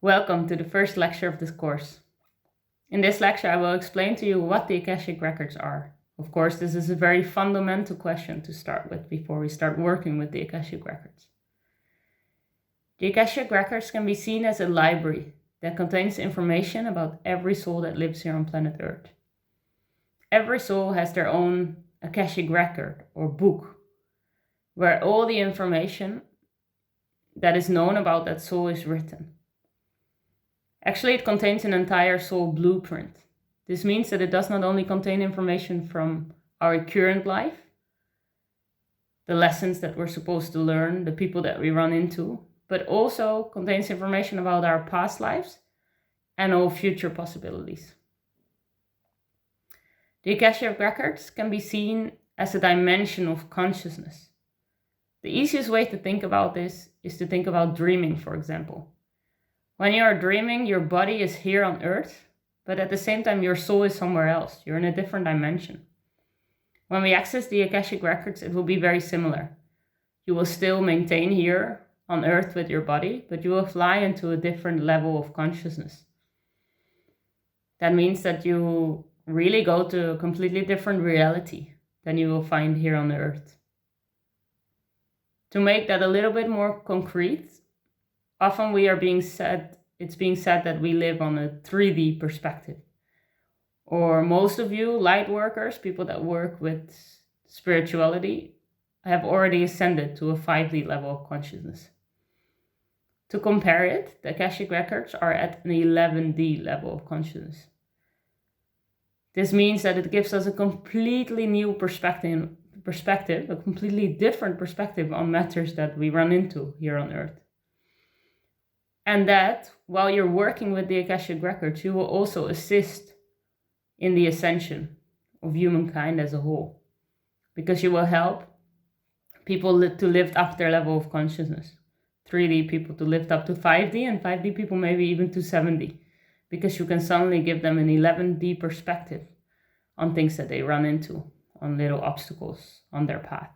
Welcome to the first lecture of this course. In this lecture, I will explain to you what the Akashic Records are. Of course, this is a very fundamental question to start with before we start working with the Akashic Records. The Akashic Records can be seen as a library that contains information about every soul that lives here on planet Earth. Every soul has their own Akashic Record or book, where all the information that is known about that soul is written. Actually, it contains an entire soul blueprint. This means that it does not only contain information from our current life, the lessons that we're supposed to learn, the people that we run into, but also contains information about our past lives and all future possibilities. The Akashic Records can be seen as a dimension of consciousness. The easiest way to think about this is to think about dreaming, for example. When you are dreaming, your body is here on Earth, but at the same time, your soul is somewhere else. You're in a different dimension. When we access the Akashic Records, it will be very similar. You will still maintain here on Earth with your body, but you will fly into a different level of consciousness. That means that you really go to a completely different reality than you will find here on Earth. To make that a little bit more concrete, often it's being said that we live on a 3D perspective. Or most of you light workers, people that work with spirituality, have already ascended to a 5D level of consciousness. To compare it, the Akashic Records are at an 11D level of consciousness. This means that it gives us a completely new perspective, a completely different perspective on matters that we run into here on Earth. And that, while you're working with the Akashic Records, you will also assist in the ascension of humankind as a whole. Because you will help people to lift up their level of consciousness. 3D people to lift up to 5D, and 5D people maybe even to 7D. Because you can suddenly give them an 11D perspective on things that they run into, on little obstacles on their path.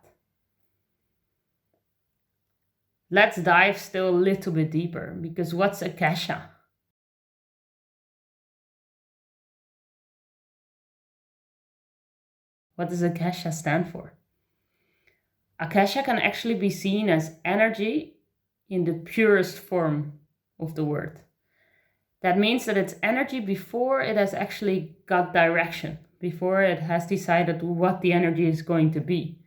Let's dive still a little bit deeper, because what's Akasha? What does Akasha stand for? Akasha can actually be seen as energy in the purest form of the word. That means that it's energy before it has actually got direction, before it has decided what the energy is going to be.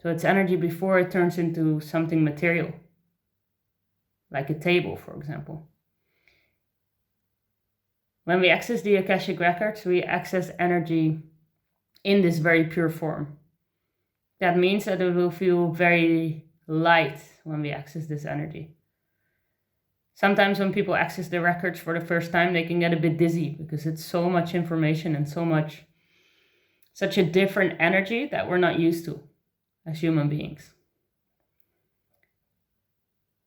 So it's energy before it turns into something material, like a table, for example. When we access the Akashic Records, we access energy in this very pure form. That means that it will feel very light when we access this energy. Sometimes when people access the records for the first time, they can get a bit dizzy because it's so much information and such a different energy that we're not used to as human beings.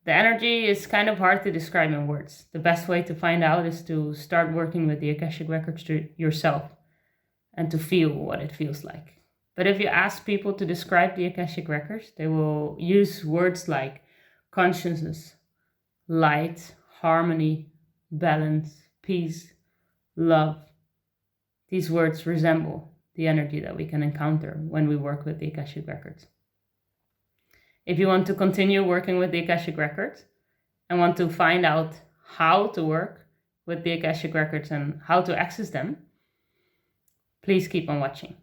The energy is kind of hard to describe in words. The best way to find out is to start working with the Akashic Records yourself and to feel what it feels like. But if you ask people to describe the Akashic Records, they will use words like consciousness, light, harmony, balance, peace, love. These words resemble the energy that we can encounter when we work with the Akashic Records. If you want to continue working with the Akashic Records and want to find out how to work with the Akashic Records and how to access them, please keep on watching.